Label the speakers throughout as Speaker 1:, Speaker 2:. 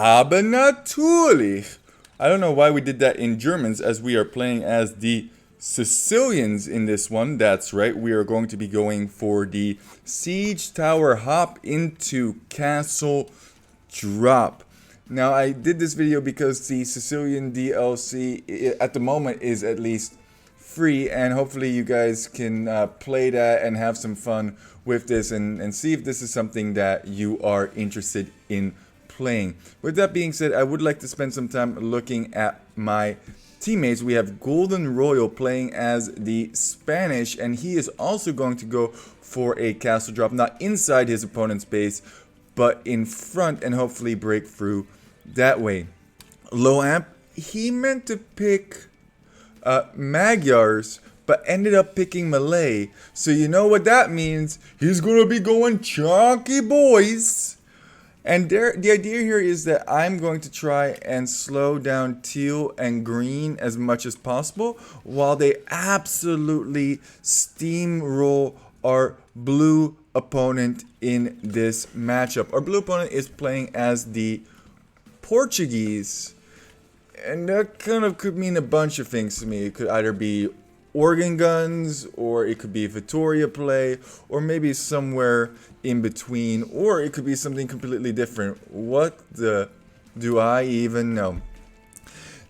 Speaker 1: Aber natürlich. I don't know why we did that in Germans, as we are playing as the Sicilians in this one. That's right, we are going to be going for the Siege Tower Hop into Castle Drop. Now, I did this video because the Sicilian DLC at the moment is at least free, and hopefully you guys can play that and have some fun with this and see if this is something that you are interested in playing. With that being said, I would like to spend some time looking at my teammates. We have Golden Royal playing as the Spanish, and he is also going to go for a castle drop, not inside his opponent's base, but in front, and hopefully break through that way. Low amp, he meant to pick Magyars, but ended up picking Malay. So you know what that means. He's gonna be going chunky, boys. And the idea here is that I'm going to try and slow down teal and green as much as possible, while they absolutely steamroll our blue opponent in this matchup. Our blue opponent is playing as the Portuguese, and that kind of could mean a bunch of things to me. It could either be organ guns, or it could be Vittoria play, or maybe somewhere in between, or it could be something completely different. What do I even know?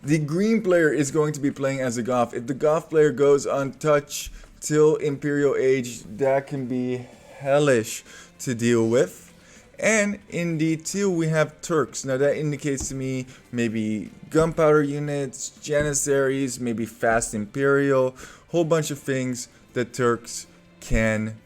Speaker 1: The green player is going to be playing as a Goth. If the Goth player goes untouched till Imperial Age, that can be hellish to deal with. And in the teal we have Turks. Now that indicates to me maybe gunpowder units, Janissaries, maybe fast Imperial, whole bunch of things that Turks can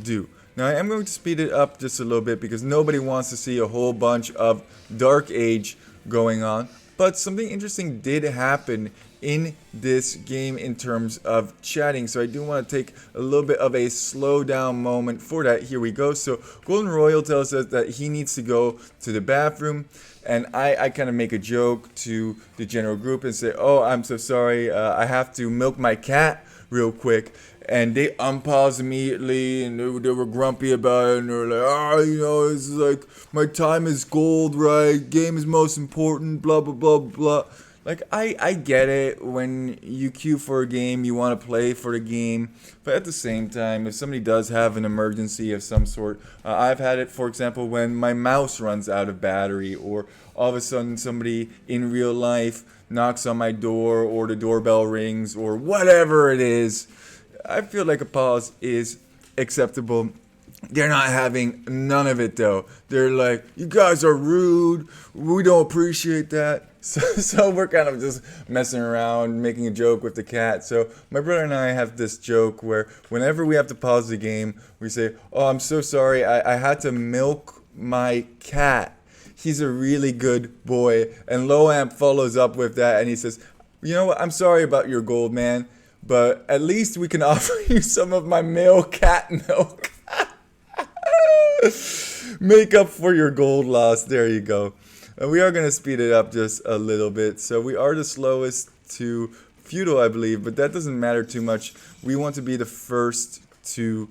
Speaker 1: do. Now I am going to speed it up just a little bit because nobody wants to see a whole bunch of Dark Age going on. But something interesting did happen in this game in terms of chatting, so I do want to take a little bit of a slow down moment for that. Here we go. So Golden Royal tells us that he needs to go to the bathroom, and I kind of make a joke to the general group and say, oh, I'm so sorry, I have to milk my cat real quick. And they unpause immediately, and they were grumpy about it, and they were like, oh, you know, it's like, my time is gold, right? Game is most important, blah, blah, blah, blah. Like, I get it. When you queue for a game, you want to play for the game. But at the same time, if somebody does have an emergency of some sort, I've had it, for example, when my mouse runs out of battery, or all of a sudden somebody in real life knocks on my door, or the doorbell rings, or whatever it is. I feel like a pause is acceptable. They're not having none of it though. They're like, you guys are rude. We don't appreciate that. So we're kind of just messing around, making a joke with the cat. So my brother and I have this joke where whenever we have to pause the game, we say, oh, I'm so sorry. I had to milk my cat. He's a really good boy. And Low Amp follows up with that and he says, you know what? I'm sorry about your gold, man. But at least we can offer you some of my male cat milk. Make up for your gold loss. There you go. We are going to speed it up just a little bit. So we are the slowest to feudal, I believe. But that doesn't matter too much. We want to be the first to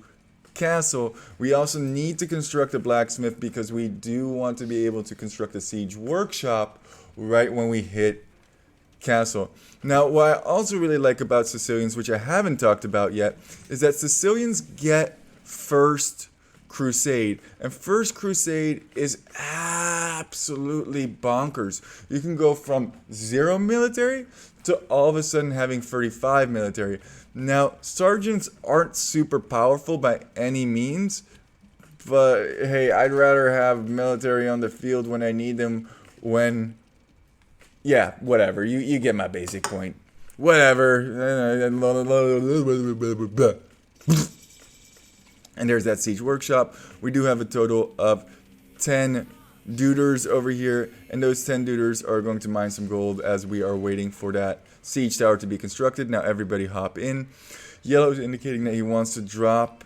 Speaker 1: castle. We also need to construct a blacksmith because we do want to be able to construct a siege workshop right when we hit castle. Now, what I also really like about Sicilians, which I haven't talked about yet, is that Sicilians get first Crusade. And first Crusade is absolutely bonkers. You can go from 0 military to all of a sudden having 35 military. Now, sergeants aren't super powerful by any means, but hey, I'd rather have military on the field when I need them, when... yeah, whatever. You get my basic point. Whatever. And there's that siege workshop. We do have a total of 10 duders over here. And those 10 duders are going to mine some gold as we are waiting for that siege tower to be constructed. Now everybody hop in. Yellow is indicating that he wants to drop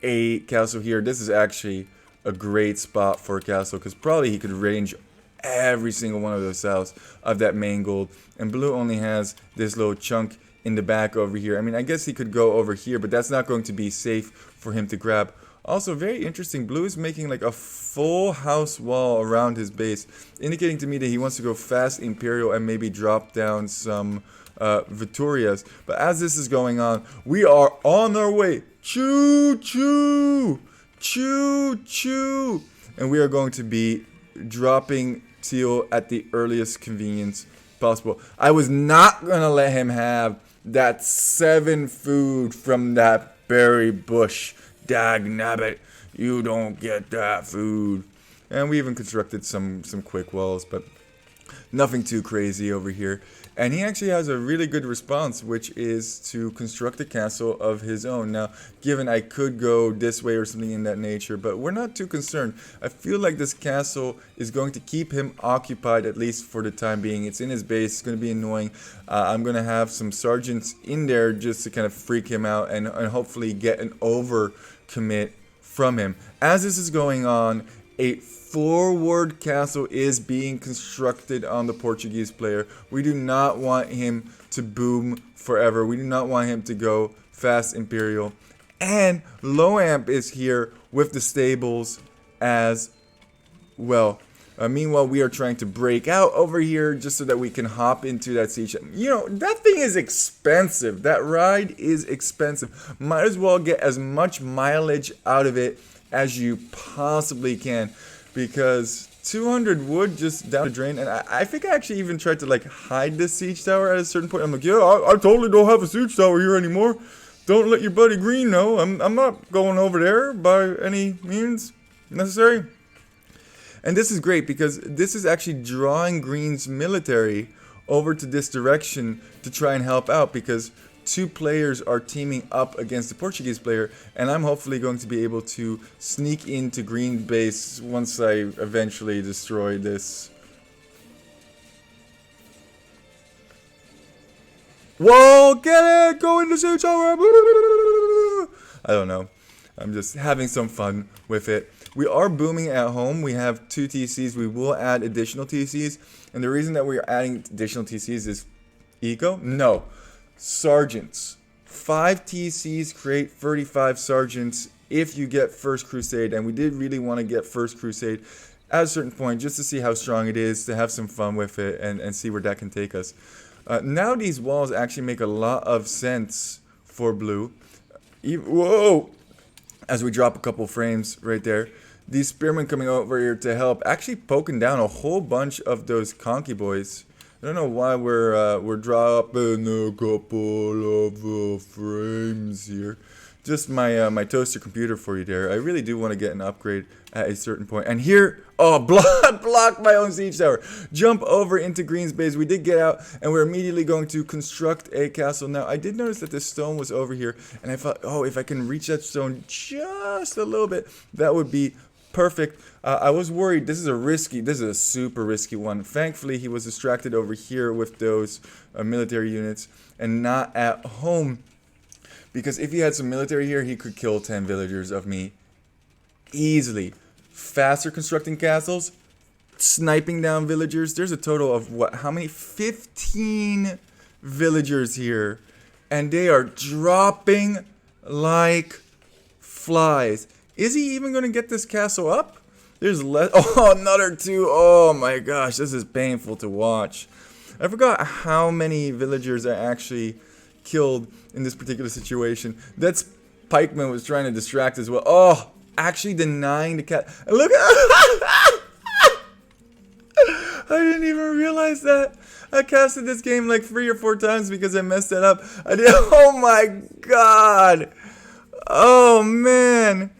Speaker 1: a castle here. This is actually a great spot for a castle because probably he could range every single one of those cells of that main gold. And blue only has this little chunk in the back over here. I mean, I guess he could go over here, but that's not going to be safe for him to grab Also, very interesting. Blue is making like a full house wall around his base, indicating to me that he wants to go fast Imperial and maybe drop down some Vittorias. But as this is going on, we are on our way. Choo choo! Choo choo! And we are going to be dropping Teal at the earliest convenience possible. I was not going to let him have that 7 food from that berry bush. Dag nabbit, you don't get that food. And we even constructed some quick walls, but nothing too crazy over here. And he actually has a really good response, which is to construct a castle of his own. Now, given I could go this way or something in that nature, but we're not too concerned. I feel like this castle is going to keep him occupied, at least for the time being. It's in his base. It's going to be annoying. I'm going to have some sergeants in there just to kind of freak him out and hopefully get an overcommit from him. As this is going on, a forward castle is being constructed on the Portuguese player. We do not want him to boom forever. We do not want him to go fast Imperial. And Loamp is here with the stables as well. Meanwhile, we are trying to break out over here just so that we can hop into that siege. You know, that thing is expensive. That ride is expensive. Might as well get as much mileage out of it as you possibly can, because 200 wood just down the drain. And I think I actually even tried to like hide this siege tower at a certain point. I'm like, yeah, I totally don't have a siege tower here anymore. Don't let your buddy Green know. I'm not going over there by any means necessary. And this is great because this is actually drawing Green's military over to this direction to try and help out, because 2 players are teaming up against the Portuguese player, and I'm hopefully going to be able to sneak into Green base once I eventually destroy this. Whoa, get it! Go into siege tower! I don't know. I'm just having some fun with it. We are booming at home. We have 2 TCs. We will add additional TCs. And the reason that we are adding additional TCs is eco? No. Sergeants. 5 TCs create 35 sergeants if you get First Crusade. And we did really want to get First Crusade at a certain point just to see how strong it is, to have some fun with it, and see where that can take us. Now these walls actually make a lot of sense for blue. Whoa! As we drop a couple frames right there. These spearmen coming over here to help, actually poking down a whole bunch of those conky boys. I don't know why we're dropping a couple of frames here. Just my toaster computer for you there. I really do want to get an upgrade at a certain point. And here, oh, block my own siege tower. Jump over into Green's base. We did get out, and we're immediately going to construct a castle. Now, I did notice that this stone was over here, and I thought, oh, if I can reach that stone just a little bit, that would be perfect. I was worried. This is a super risky one. Thankfully, he was distracted over here with those military units and not at home. Because if he had some military here, he could kill 10 villagers of me easily. Faster constructing castles, sniping down villagers. There's a total of what? How many? 15 villagers here. And they are dropping like flies. Is he even going to get this castle up? There's less. Oh, another 2. Oh my gosh, this is painful to watch. I forgot how many villagers I actually killed in this particular situation. That pikeman was trying to distract as well. Oh, actually denying the cat. And look at I didn't even realize that. I casted this game like 3 or 4 times because I messed that up. I did. Oh my god. Oh man.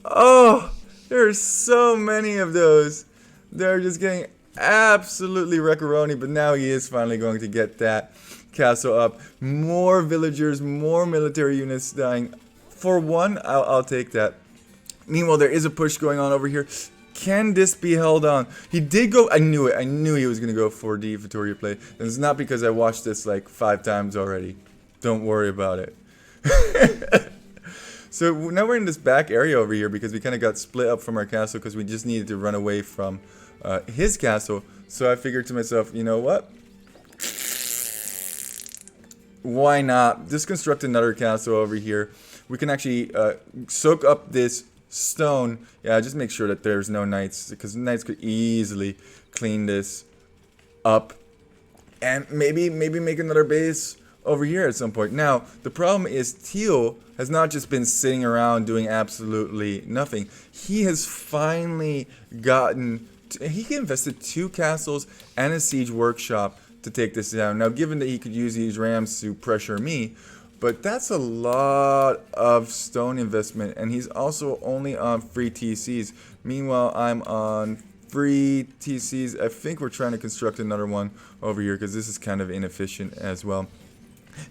Speaker 1: Oh, there are so many of those. They're just getting absolutely wreck-a-roni, but now he is finally going to get that castle up. More villagers, more military units dying. For one, I'll take that. Meanwhile, there is a push going on over here. Can this be held on? He did go. I knew it. I knew he was going to go for the Vittoria play. And it's not because I watched this like 5 times already. Don't worry about it. So now we're in this back area over here because we kind of got split up from our castle because we just needed to run away from his castle. So I figured to myself, you know what? Why not? Just construct another castle over here. We can actually soak up this stone. Yeah, just make sure that there's no knights, because knights could easily clean this up. And maybe make another base over here at some point. Now, the problem is Teal has not just been sitting around doing absolutely nothing. He has finally gotten... He invested 2 castles and a siege workshop to take this down. Now, given that he could use these rams to pressure me, but that's a lot of stone investment, and he's also only on free TCs. Meanwhile, I'm on free TCs. I think we're trying to construct another one over here because this is kind of inefficient as well.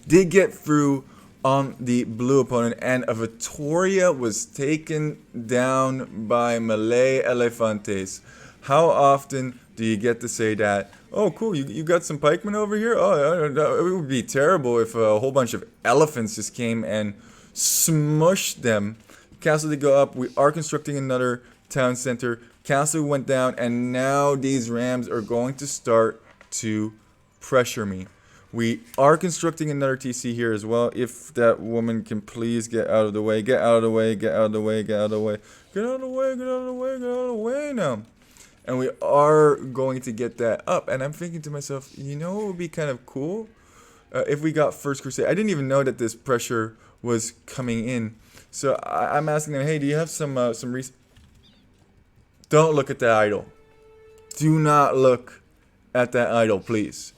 Speaker 1: Did get through on the blue opponent, and a Vittoria was taken down by Malay Elefantes. How often do you get to say that? Oh, cool, you got some pikemen over here? Oh, it would be terrible if a whole bunch of elephants just came and smushed them. Castle did go up. We are constructing another town center. Castle went down, and now these rams are going to start to pressure me. We are constructing another TC here as well. If that woman can please get out of the way. Get out of the way, get out of the way, get out of the way. Get out of the way, get out of the way, get out of the way now. And we are going to get that up. And I'm thinking to myself, you know what would be kind of cool? If we got First Crusade. I didn't even know that this pressure was coming in. So I'm asking them, hey, do you have some Don't look at that idol. Do not look at that idol, please.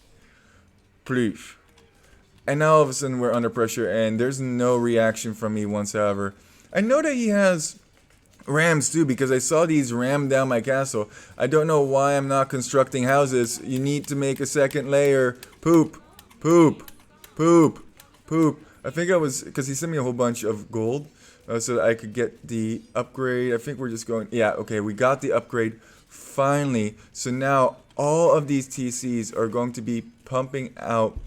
Speaker 1: Please. And now all of a sudden we're under pressure, and there's no reaction from me whatsoever. I know that he has rams too, because I saw these ram down my castle. I don't know why I'm not constructing houses. You need to make a second layer. Poop. Poop. Poop. Poop. I think I was, because he sent me a whole bunch of gold so that I could get the upgrade. I think we're just going, yeah, okay, we got the upgrade finally. So now all of these TCs are going to be pumping out,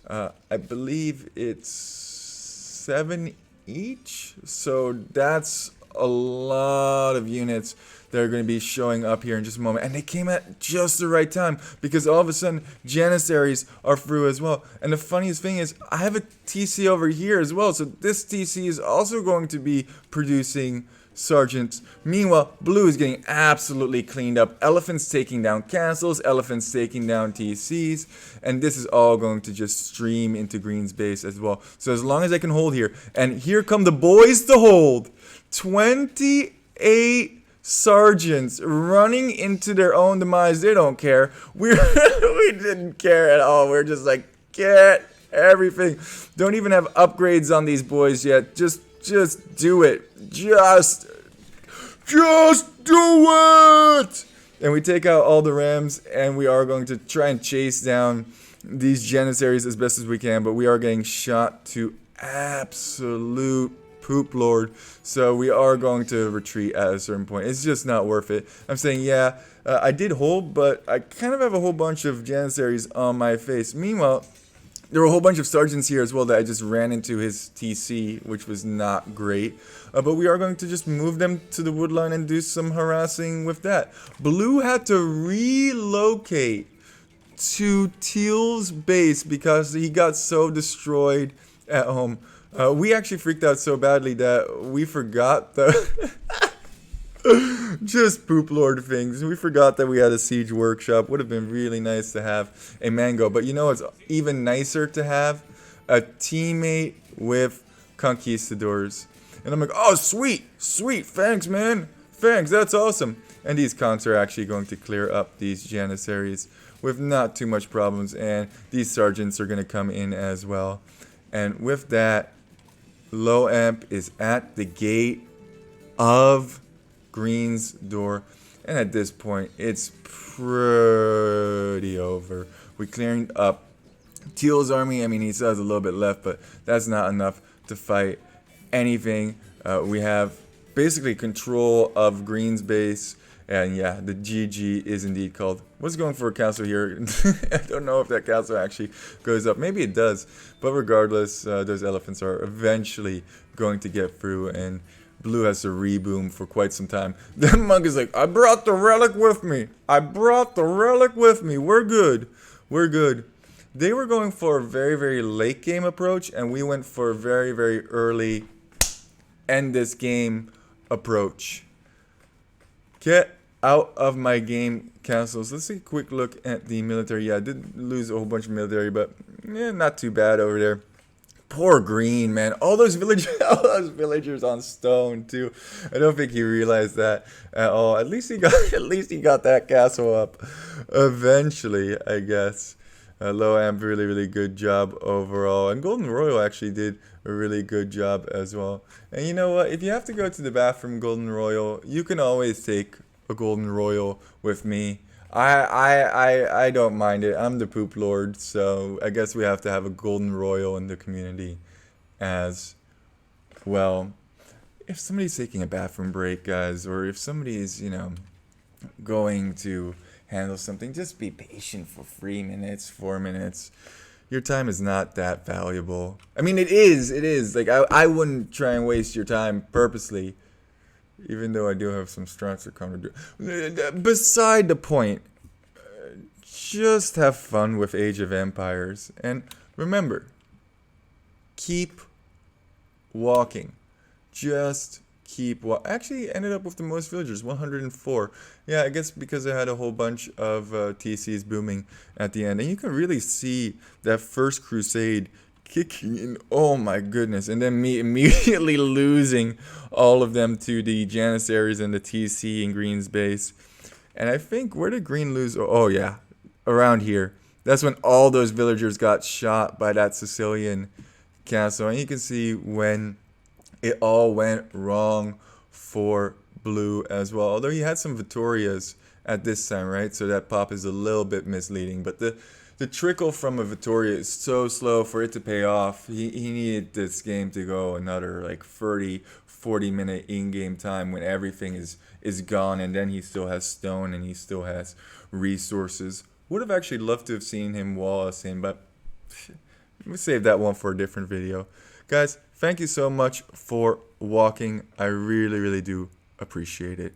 Speaker 1: I believe it's 7 each. So that's a lot of units that are going to be showing up here in just a moment. And they came at just the right time, because all of a sudden Janissaries are through as well. And the funniest thing is I have a TC over here as well. So this TC is also going to be producing sergeants. Meanwhile, blue is getting absolutely cleaned up. Elephants taking down castles, elephants taking down TCs, and this is all going to just stream into green's base as well. So as long as I can hold here, and here come the boys to hold. 28 sergeants running into their own demise. They don't care. We didn't care at all. We're just like, get everything. Don't even have upgrades on these boys yet. Just do it. Just do it. And we take out all the rams, and we are going to try and chase down these Janissaries as best as we can, but we are getting shot to absolute poop lord. So we are going to retreat at a certain point. It's just not worth it. I'm saying, yeah, I did hold, but I kind of have a whole bunch of Janissaries on my face. Meanwhile, there were a whole bunch of sergeants here as well that I just ran into his TC, which was not great. But we are going to just move them to the woodline and do some harassing with that. Blue had to relocate to Teal's base because he got so destroyed at home. We actually freaked out so badly that we forgot the... just poop lord things. We forgot that we had a siege workshop. Would have been really nice to have a mango. But you know it's even nicer to have? A teammate with conquistadors. And I'm like, oh, sweet, thanks, man. Thanks, that's awesome. And these conks are actually going to clear up these Janissaries with not too much problems. And these sergeants are going to come in as well. And with that, Low Amp is at the gate of green's door, and at this point it's pretty over. We clearing up Teal's army. I mean, he still has a little bit left, but that's not enough to fight anything. We have basically control of green's base, and yeah, the GG is indeed called. What's going for a castle here? I don't know if that castle actually goes up. Maybe it does, but regardless, those elephants are eventually going to get through, and blue has to reboom for quite some time. The monk is like, I brought the relic with me. We're good. They were going for a very, very late game approach, and we went for a very, very early end this game approach. Get out of my game, castles. Let's take a quick look at the military. Yeah, I did lose a whole bunch of military, but not too bad over there. Poor Green, man. All those villagers, all those villagers on stone too. I don't think he realized that at all. At least he got, at least he got that castle up eventually, I guess. Loam, really, really good job overall. And Golden Royal actually did a really good job as well. And you know what? If you have to go to the bathroom, Golden Royal, you can always take a Golden Royal with me. I don't mind it. I'm the poop lord, so I guess we have to have a Golden Royal in the community as well. If somebody's taking a bathroom break, guys, or if somebody's, going to handle something, just be patient for 3 minutes, 4 minutes. Your time is not that valuable. I mean, it is. Like, I wouldn't try and waste your time purposely, even though I do have some strats to come to do. Beside the point, just have fun with Age of Empires. And remember, keep walking. Just keep walking. Actually, ended up with the most villagers, 104. Yeah, I guess because I had a whole bunch of TCs booming at the end. And you can really see that first Crusade kicking in. Oh my goodness. And then me immediately losing all of them to the Janissaries and the TC in Green's base. And I think, where did Green lose? Oh yeah, around here. That's when all those villagers got shot by that Sicilian castle. And you can see when it all went wrong for Blue as well. Although he had some Vittorias at this time, right? So that pop is a little bit misleading. But the trickle from a Vittoria is so slow for it to pay off. He needed this game to go another like 40 minute in-game time when everything is gone, and then he still has stone and he still has resources. Would have actually loved to have seen him wall us in, but we'll save that one for a different video. Guys, thank you so much for walking. I really, really do appreciate it.